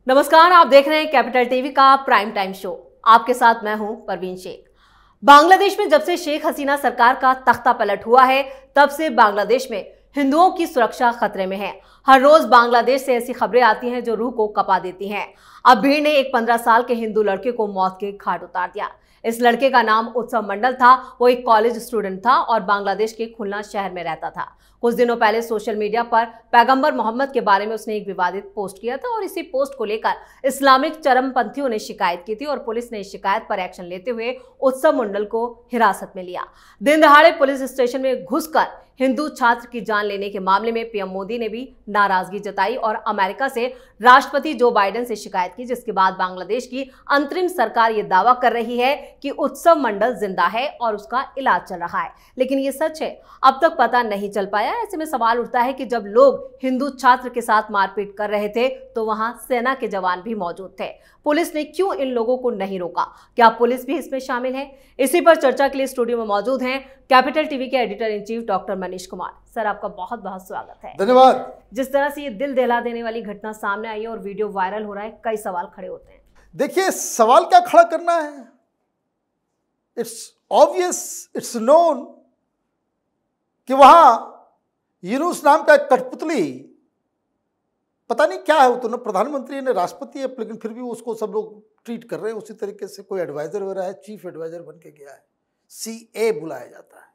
नमस्कार, आप देख रहे हैं कैपिटल टीवी का प्राइम टाइम शो। आपके साथ मैं हूं परवीन शेख। बांग्लादेश में जब से शेख हसीना सरकार का तख्ता पलट हुआ है, तब से बांग्लादेश में हिंदुओं की सुरक्षा खतरे में है। हर रोज बांग्लादेश से ऐसी खबरें आती हैं जो रूह को कपा देती हैं। अब भीड़ ने एक 15 साल के हिंदू लड़के को मौत के घाट उतार दिया। इस लड़के का नाम उत्सव मंडल था। वो एक कॉलेज स्टूडेंट था और बांग्लादेश के खुलना शहर में रहता था। कुछ दिनों पहले सोशल मीडिया पर पैगंबर मोहम्मद के बारे में उसने एक विवादित पोस्ट किया था और इसी पोस्ट को लेकर इस्लामिक चरमपंथियों ने शिकायत की थी और पुलिस ने इस शिकायत पर एक्शन लेते हुए उत्सव मंडल को हिरासत में लिया। दिन दहाड़े पुलिस स्टेशन में घुसकर हिंदू छात्र की जान लेने के मामले में पीएम मोदी ने भी नाराजगी जताई और अमेरिका से राष्ट्रपति जो बाइडेन से शिकायत की, जिसके बाद बांग्लादेश की अंतरिम सरकार ये दावा कर रही है कि उत्सव मंडल जिंदा है और उसका इलाज चल रहा है। लेकिन ये सच है, अब तक पता नहीं चल पाया। ऐसे में सवाल उठता है कि जब लोग हिंदू छात्र के साथ मारपीट कर रहे थे तो वहां सेना के जवान भी मौजूद थे। पुलिस ने क्यों इन लोगों को नहीं रोका? क्या पुलिस भी इसमें शामिल है? इसी पर चर्चा के लिए स्टूडियो में मौजूद हैं कैपिटल टीवी के editor in chief doctor Manish Kumar. Sir, आपका बहुत बहुत स्वागत है। धन्यवाद। जिस तरह से ये दिल दहला देने वाली घटना सामने आई है और वीडियो वायरल हो रहा है, कई सवाल खड़े होते हैं। देखिए, सवाल क्या खड़ा करना है? इट्स ऑब्वियस, इट्स नोन कि वहां यूनुस नाम का एक कठपुतली, पता नहीं क्या है, वो तो ना प्रधानमंत्री है ना राष्ट्रपति है, लेकिन फिर भी उसको सब लोग ट्रीट कर रहे हैं उसी तरीके से। कोई एडवाइजर वगैरह है, चीफ एडवाइजर बन के गया है, CA बुलाया जाता है।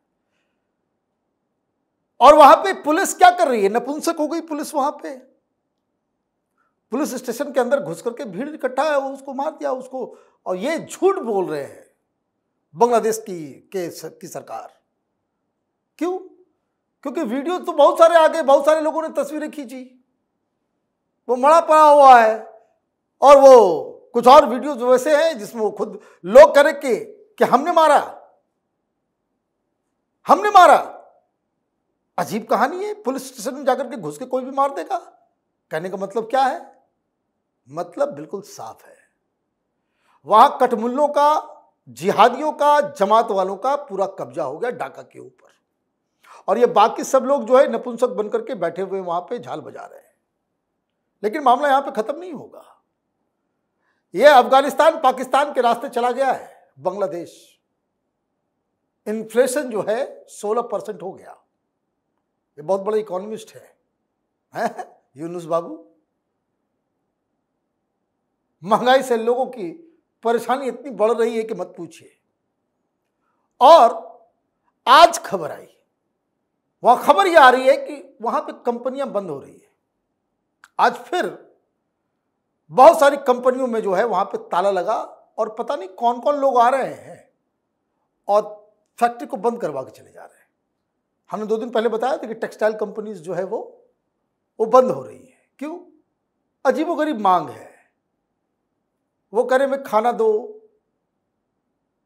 और वहां पे पुलिस क्या कर रही है? नपुंसक हो गई पुलिस वहां पे। पुलिस स्टेशन के अंदर घुस करके भीड़ इकट्ठा है, वो उसको मार दिया उसको। और ये झूठ बोल रहे हैं बांग्लादेश की सरकार। क्यों? क्योंकि वीडियो तो बहुत सारे आ गए, बहुत सारे लोगों ने तस्वीरें खींची, वो मरा पड़ा हुआ है। और वो कुछ और वीडियोज वैसे हैं जिसमें वो खुद लोग कह रहे कि हमने मारा, हमने मारा। अजीब कहानी है। पुलिस स्टेशन में जाकर के घुस के कोई भी मार देगा? कहने का मतलब क्या है? मतलब बिल्कुल साफ है, वहां कठमुल्लों का, जिहादियों का, जमात वालों का पूरा कब्जा हो गया डाका के ऊपर। और ये बाकी सब लोग जो है नपुंसक बनकर के बैठे हुए वहां पे झाल बजा रहे हैं। लेकिन मामला यहां पे खत्म नहीं होगा। ये अफगानिस्तान पाकिस्तान के रास्ते चला गया है बांग्लादेश। इन्फ्लेशन जो है 16% हो गया। ये बहुत बड़ा इकोनॉमिस्ट है यूनुस बाबू। महंगाई से लोगों की परेशानी इतनी बढ़ रही है कि मत पूछिए। और आज खबर आई, वहां खबर यह आ रही है कि वहां पे कंपनियां बंद हो रही है। आज फिर बहुत सारी कंपनियों में जो है वहां पे ताला लगा और पता नहीं कौन कौन लोग आ रहे हैं और फैक्ट्री को बंद करवा के चले जा रहे हैं। हमने 2 दिन पहले बताया था कि टेक्सटाइल कंपनीज जो है वो बंद हो रही है। क्यों? अजीबोगरीब मांग है। वो कह रहे मैं खाना दो,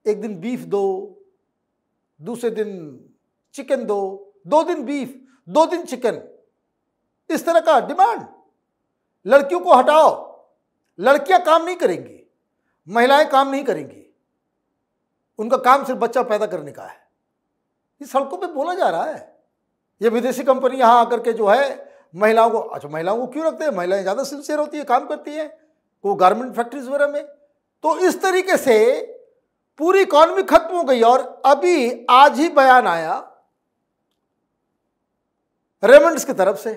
एक दिन बीफ दो, दूसरे दिन चिकन दो, 2 दिन बीफ, 2 दिन चिकन, इस तरह का डिमांड। लड़कियों को हटाओ, लड़कियां काम नहीं करेंगी, महिलाएं काम नहीं करेंगी, उनका काम सिर्फ बच्चा पैदा करने का है। ये सड़कों पे बोला जा रहा है। ये विदेशी कंपनी यहां आकर के जो है महिलाओं को, अच्छा महिलाओं को क्यों रखते हैं? महिलाएं ज्यादा सिंसियर होती है, काम करती है, को गारमेंट फैक्ट्रीज वगैरह में। तो इस तरीके से पूरी इकॉनमी खत्म हो गई। और अभी आज ही बयान आया रेमंड्स की तरफ से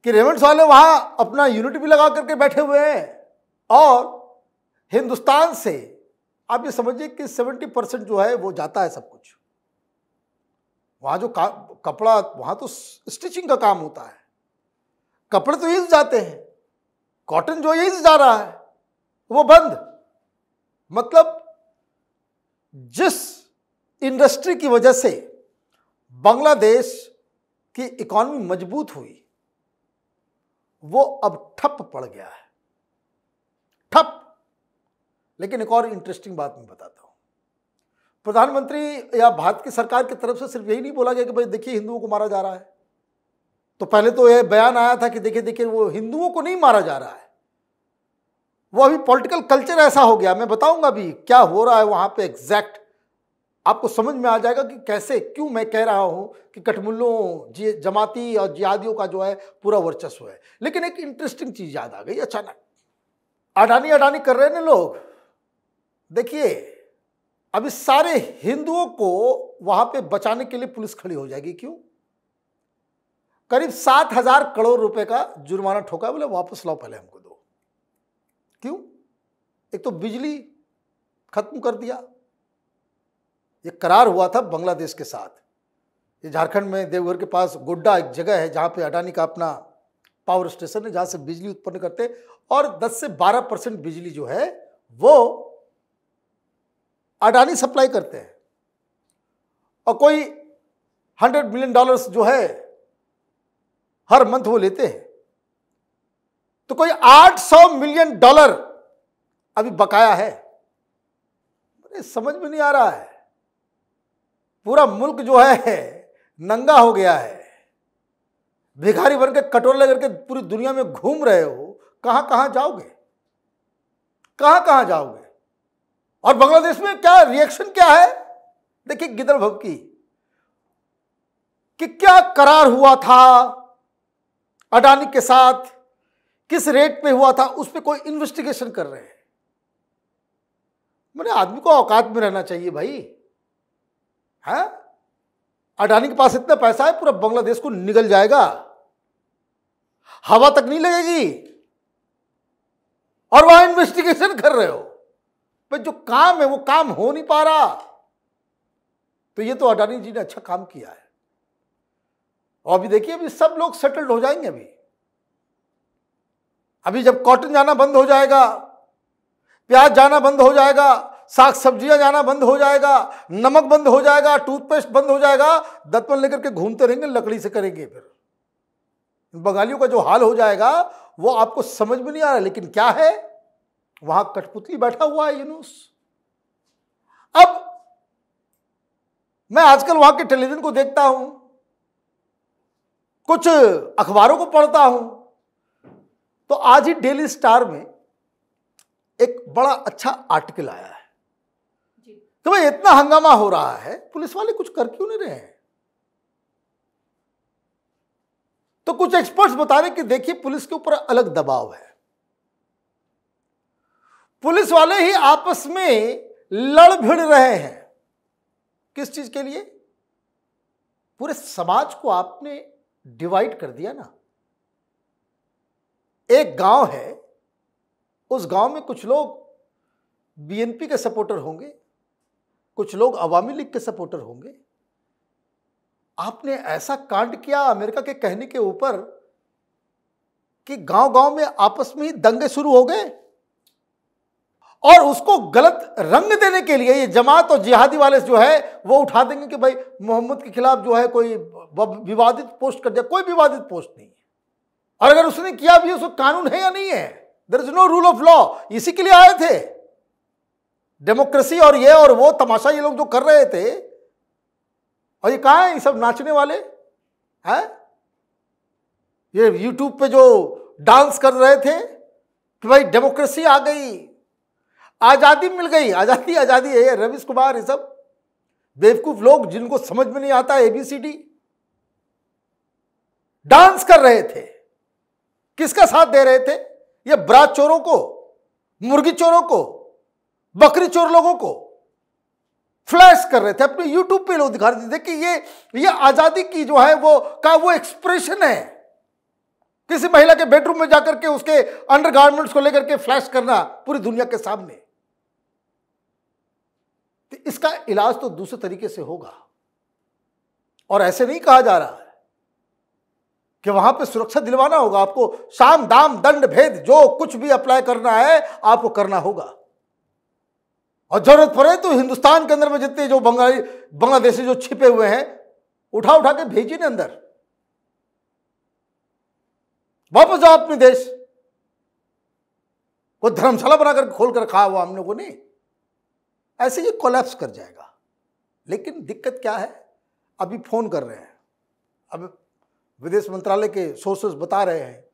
कि रेमंड्स वाले वहां अपना यूनिट भी लगा करके बैठे हुए हैं। और हिंदुस्तान से आप ये समझिए कि 70% जो है वो जाता है सब कुछ। वहां जो कपड़ा, वहां तो स्टिचिंग का काम होता है, कपड़े तो यहीं से जाते हैं, कॉटन जो यहीं से जा रहा है वो बंद। मतलब जिस इंडस्ट्री की वजह से बांग्लादेश की इकॉनमी मजबूत हुई वो अब ठप पड़ गया है, ठप। लेकिन एक और इंटरेस्टिंग बात मैं बताता हूं। प्रधानमंत्री या भारत की सरकार की तरफ से सिर्फ यही नहीं बोला गया कि भाई देखिए हिंदुओं को मारा जा रहा है। तो पहले तो यह बयान आया था कि देखिए देखिए वो हिंदुओं को नहीं मारा जा रहा है, वो अभी पॉलिटिकल कल्चर ऐसा हो गया। मैं बताऊंगा अभी क्या हो रहा है वहां पे एग्जैक्ट, आपको समझ में आ जाएगा कि कैसे, क्यों मैं कह रहा हूं कि कठमुल्लों, जमाती और जिहादियों का जो है पूरा वर्चस्व है। लेकिन एक इंटरेस्टिंग चीज याद आ गई अचानक। अडानी अडानी कर रहे हैं ना लोग। देखिए, अभी सारे हिंदुओं को वहां पे बचाने के लिए पुलिस खड़ी हो जाएगी। क्यों? करीब 7,000 करोड़ रुपए का जुर्माना ठोका, बोले वापस लाओ, पहले हमको दो। क्यों? एक तो बिजली खत्म कर दिया, ये करार हुआ था बांग्लादेश के साथ। ये झारखंड में देवघर के पास गोड्डा एक जगह है जहां पे अडानी का अपना पावर स्टेशन है, जहां से बिजली उत्पन्न करते, और 10 से 12% बिजली जो है वो अडानी सप्लाई करते हैं। और कोई $100 मिलियन जो है हर मंथ वो लेते हैं। तो कोई $800 मिलियन अभी बकाया है। समझ में नहीं आ रहा है। पूरा मुल्क जो है नंगा हो गया है, भिखारी बन के कटोरे लेकर के पूरी दुनिया में घूम रहे हो। कहां कहां जाओगे? कहां कहां जाओगे? और बांग्लादेश में क्या रिएक्शन क्या है? देखिए गिदड़ भभकी कि क्या करार हुआ था अडानी के साथ, किस रेट पे हुआ था, उस पर कोई इन्वेस्टिगेशन कर रहे हैं। मैंने आदमी को औकात में रहना चाहिए भाई। है अडानी के पास इतना पैसा है, पूरा बांग्लादेश को निगल जाएगा, हवा तक नहीं लगेगी, और वहां इन्वेस्टिगेशन कर रहे हो। भाई जो काम है वो काम हो नहीं पा रहा। तो ये तो अडानी जी ने अच्छा काम किया है। और अभी देखिए, अभी सब लोग सेटल्ड हो जाएंगे। अभी जब कॉटन जाना बंद हो जाएगा, प्याज जाना बंद हो जाएगा, साग सब्जियां जाना बंद हो जाएगा, नमक बंद हो जाएगा, टूथपेस्ट बंद हो जाएगा, दतमन लेकर के घूमते रहेंगे, लकड़ी से करेंगे। फिर बंगालियों का जो हाल हो जाएगा वो आपको समझ में नहीं आ रहा। लेकिन क्या है, वहां कठपुतली बैठा हुआ है यूनुस। अब मैं आजकल वहां के टेलीविजन को देखता हूं, कुछ अखबारों को पढ़ता हूं, तो आज ही डेली स्टार में एक बड़ा अच्छा आर्टिकल आया है कि भाई इतना हंगामा हो रहा है, पुलिस वाले कुछ कर क्यों नहीं रहे हैं। तो कुछ एक्सपर्ट्स बता रहे कि देखिए पुलिस के ऊपर अलग दबाव है, पुलिस वाले ही आपस में लड़ भिड़ रहे हैं। किस चीज के लिए? पूरे समाज को आपने डिवाइड कर दिया ना। एक गांव है, उस गांव में कुछ लोग बीएनपी के सपोर्टर होंगे, कुछ लोग अवामी लीग के सपोर्टर होंगे। आपने ऐसा कांड किया अमेरिका के कहने के ऊपर कि गांव गांव में आपस में ही दंगे शुरू हो गए, और उसको गलत रंग देने के लिए ये जमात और जिहादी वाले जो है वो उठा देंगे कि भाई मोहम्मद के खिलाफ जो है कोई विवादित पोस्ट कर दिया। कोई विवादित पोस्ट नहीं है, और अगर उसने किया भी उसको कानून है या नहीं है, there is no rule of law. इसी के लिए आए थे डेमोक्रेसी और ये और वो तमाशा ये लोग जो कर रहे थे। और ये कहाँ है ये सब नाचने वाले हैं? ये यूट्यूब पे जो डांस कर रहे थे कि भाई डेमोक्रेसी आ गई, आजादी मिल गई, आजादी आजादी है। रवीश कुमार, ये सब बेवकूफ लोग जिनको समझ में नहीं आता एबीसीडी, डांस कर रहे थे। किसका साथ दे रहे थे? ये बरात चोरों को, मुर्गी चोरों को, बकरी चोर लोगों को फ्लैश कर रहे थे। अपने यूट्यूब पे लोग दिखा रहे थे कि ये आजादी की जो है वो एक्सप्रेशन है। किसी महिला के बेडरूम में जाकर के उसके अंडरगारमेंट्स को लेकर के फ्लैश करना पूरी दुनिया के सामने। तो इसका इलाज तो दूसरे तरीके से होगा, और ऐसे नहीं कहा जा रहा है कि वहां पे सुरक्षा दिलवाना होगा। आपको साम दाम दंड भेद जो कुछ भी अप्लाई करना है आपको करना होगा, और जरूरत पड़े तो हिंदुस्तान के अंदर में जितने जो बांग्लादेशी जो छिपे हुए हैं उठा उठा के भेजिए ना अंदर, वापस जाओ अपने देश। कोई धर्मशाला बनाकर खोल कर रखा हुआ हम लोगों ने, ऐसे ये कोलैप्स कर जाएगा। लेकिन दिक्कत क्या है, अभी फोन कर रहे हैं, अब विदेश मंत्रालय के सोर्सेस बता रहे हैं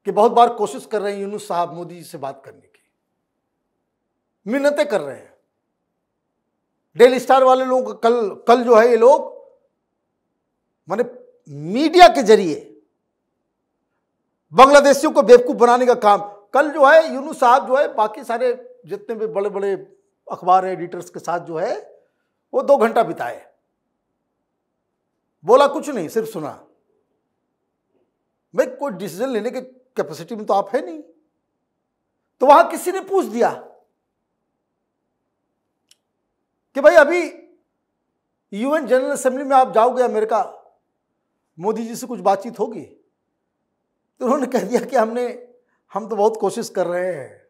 कि बहुत बार कोशिश कर रहे हैं यूनुस साहब मोदी जी से बात करने की, मिन्नतें कर रहे हैं। डेली स्टार वाले लोग कल जो है ये लोग माने मीडिया के जरिए बांग्लादेशियों को बेवकूफ बनाने का काम कल जो है यूनुस साहब जो है बाकी सारे जितने भी बड़े बड़े अखबार एडिटर्स के साथ जो है वो 2 घंटा बिताए, बोला कुछ नहीं, सिर्फ सुना। भाई कोई डिसीजन लेने के कैपेसिटी में तो आप है नहीं। तो वहां किसी ने पूछ दिया कि भाई अभी यूएन जनरल असेंबली में आप जाओगे अमेरिका, मोदी जी से कुछ बातचीत होगी? तो उन्होंने कह दिया कि हम तो बहुत कोशिश कर रहे हैं,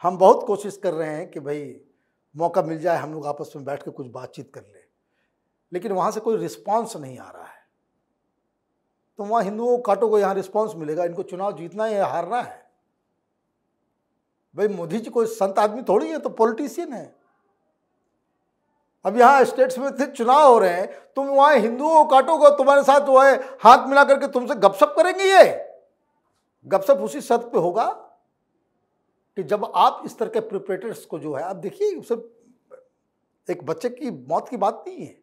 हम बहुत कोशिश कर रहे हैं कि भाई मौका मिल जाए हम लोग आपस में बैठ कर कुछ बातचीत कर ले, लेकिन वहां से कोई रिस्पांस नहीं आ रहा है। तो वहां हिंदुओं को काटो को यहाँ रिस्पांस मिलेगा, इनको चुनाव जीतना है या हारना है। भाई मोदी जी कोई संत आदमी थोड़ी है, तो पॉलिटिशियन है। अब यहाँ स्टेट्स में थे चुनाव हो रहे हैं, तुम वहां हिंदुओं को काटोगे, तुम्हारे साथ जो है हाथ मिला करके तुमसे गपशप करेंगे। ये गपशप उसी शर्त पे होगा कि जब आप इस तरह के प्रिपरेटर्स को जो है, आप देखिए सिर्फ एक बच्चे की मौत की बात नहीं है।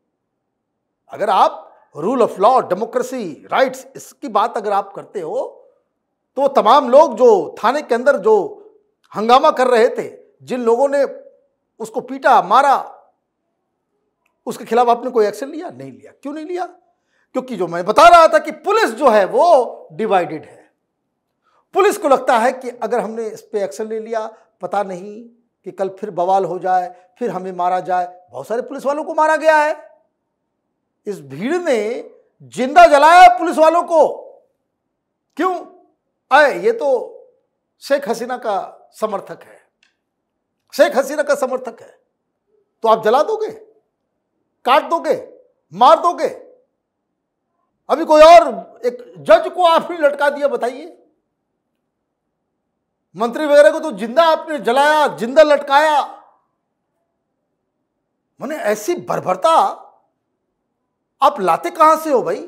अगर आप rule of law, democracy, rights, इसकी बात अगर आप करते हो, तो तमाम लोग जो थाने के अंदर जो हंगामा कर रहे थे, जिन लोगों ने उसको पीटा मारा, उसके खिलाफ आपने कोई एक्शन लिया? नहीं लिया। क्यों नहीं लिया? क्योंकि जो मैं बता रहा था कि पुलिस जो है वो डिवाइडेड है। पुलिस को लगता है कि अगर हमने इस पे एक्शन ले लिया, पता नहीं कि कल फिर बवाल हो जाए, फिर हमें मारा जाए। बहुत सारे पुलिस वालों को मारा गया है। इस भीड़ ने जिंदा जलाया पुलिस वालों को। क्यों? ये तो शेख हसीना का समर्थक है, शेख हसीना का समर्थक है, तो आप जला दोगे, काट दोगे, मार दोगे। अभी कोई और एक जज को आपने लटका दिया, बताइए। मंत्री वगैरह को तो जिंदा आपने जलाया, जिंदा लटकाया। माने ऐसी बर्बरता आप लाते कहां से हो भाई?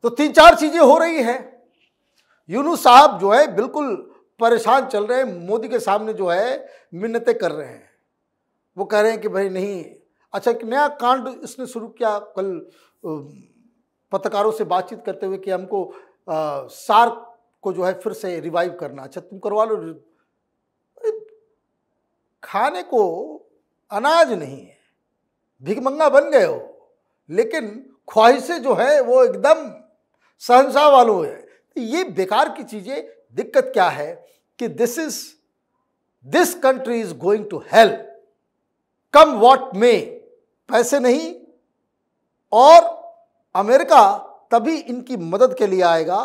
तो 3-4 चीजें हो रही हैं। यूनुस साहब जो है बिल्कुल परेशान चल रहे हैं, मोदी के सामने जो है मिन्नतें कर रहे हैं। वो कह रहे हैं कि भाई नहीं। अच्छा, एक नया कांड इसने शुरू किया कल पत्रकारों से बातचीत करते हुए कि हमको सार्क को जो है फिर से रिवाइव करना। अच्छा, तुम करवा लो। खाने को अनाज नहीं है, भिखमंगा बन गए हो, लेकिन ख्वाहिशें जो है वो एकदम शहंशाह वालों है। ये बेकार की चीजें। दिक्कत क्या है कि this country is going to hell come what may. पैसे नहीं, और अमेरिका तभी इनकी मदद के लिए आएगा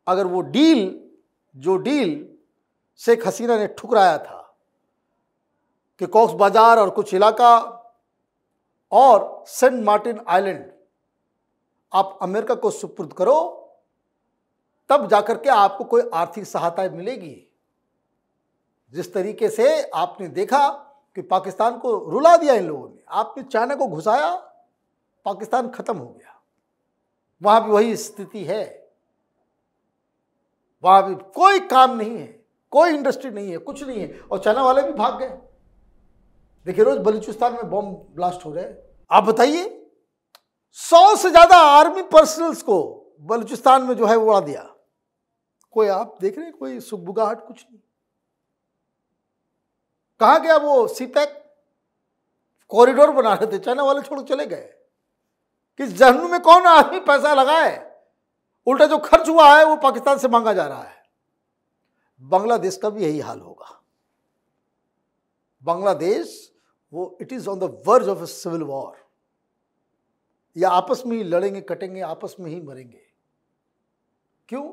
अगर वो जो डील शेख हसीना ने ठुकराया था कि कॉक्स बाजार और कुछ इलाका और सेंट मार्टिन आइलैंड आप अमेरिका को सुपुर्द करो, तब जाकर के आपको कोई आर्थिक सहायता मिलेगी। जिस तरीके से आपने देखा कि पाकिस्तान को रुला दिया इन लोगों ने, आपने चाइना को घुसाया, पाकिस्तान खत्म हो गया। वहां भी वही स्थिति है। वहां भी कोई काम नहीं है, कोई इंडस्ट्री नहीं है, कुछ नहीं है, और चाइना वाले भी भाग गए। देखिए रोज बलूचिस्तान में बॉम्ब ब्लास्ट हो रहे हैं। आप बताइए, 100 से ज्यादा आर्मी पर्सनल्स को बलूचिस्तान में जो है उड़ा दिया। कोई आप देख रहे हैं कोई सुगबुगाहट? कुछ नहीं। कहां गया वो सीपैक? कॉरिडोर बना रहे थे, चाइना वाले छोड़ चले गए। किस जहन्नुम में कौन आदमी पैसा लगाए? उल्टा जो खर्च हुआ है वो पाकिस्तान से मांगा जा रहा है। बांग्लादेश का भी यही हाल होगा। बांग्लादेश वो it is on the verge of a civil war. या आपस में ही लड़ेंगे, कटेंगे, आपस में ही मरेंगे। क्यों?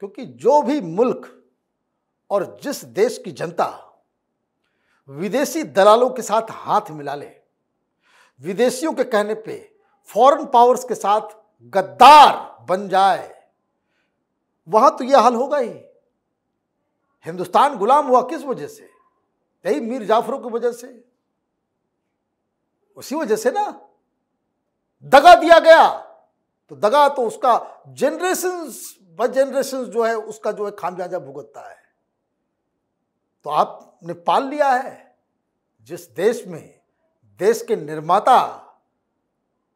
क्योंकि जो भी मुल्क और जिस देश की जनता विदेशी दलालों के साथ हाथ मिला ले, विदेशियों के कहने पे फॉरेन पावर्स के साथ गद्दार बन जाए, वहां तो यह हाल होगा ही। हिंदुस्तान गुलाम हुआ किस वजह से? यही मीर जाफरों की वजह से। उसी वजह से ना दगा दिया गया। तो दगा तो उसका जनरेशंस बाय जनरेशंस जो है उसका जो है खामियाजा भुगतता है। तो आपने पाल लिया है। जिस देश में देश के निर्माता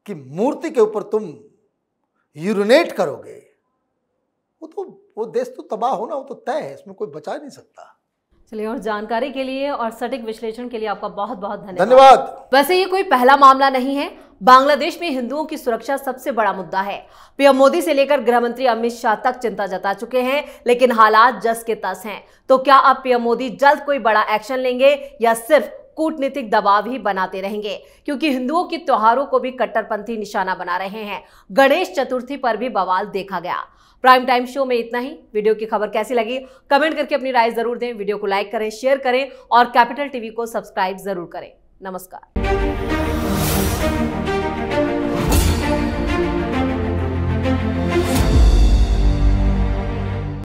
की मूर्ति के ऊपर तुम यूरिनेट करोगे, वो देश तो तबाह होना वो तो तय है, इसमें कोई बचा नहीं सकता। चलिए, और जानकारी के लिए और सटीक विश्लेषण के लिए आपका बहुत बहुत धन्यवाद। वैसे ये कोई पहला मामला नहीं है। बांग्लादेश में हिंदुओं की सुरक्षा सबसे बड़ा मुद्दा है। पीएम मोदी से लेकर गृह मंत्री अमित शाह तक चिंता जता चुके हैं, लेकिन हालात जस के तस हैं। तो क्या अब पीएम मोदी जल्द कोई बड़ा एक्शन लेंगे या सिर्फ कूटनीतिक दबाव ही बनाते रहेंगे? क्योंकि हिंदुओं के त्योहारों को भी कट्टरपंथी निशाना बना रहे हैं। गणेश चतुर्थी पर भी बवाल देखा गया। प्राइम टाइम शो में इतना ही। वीडियो की खबर कैसी लगी कमेंट करके अपनी राय जरूर दें। वीडियो को लाइक करें, शेयर करें और कैपिटल टीवी को सब्सक्राइब जरूर करें। नमस्कार।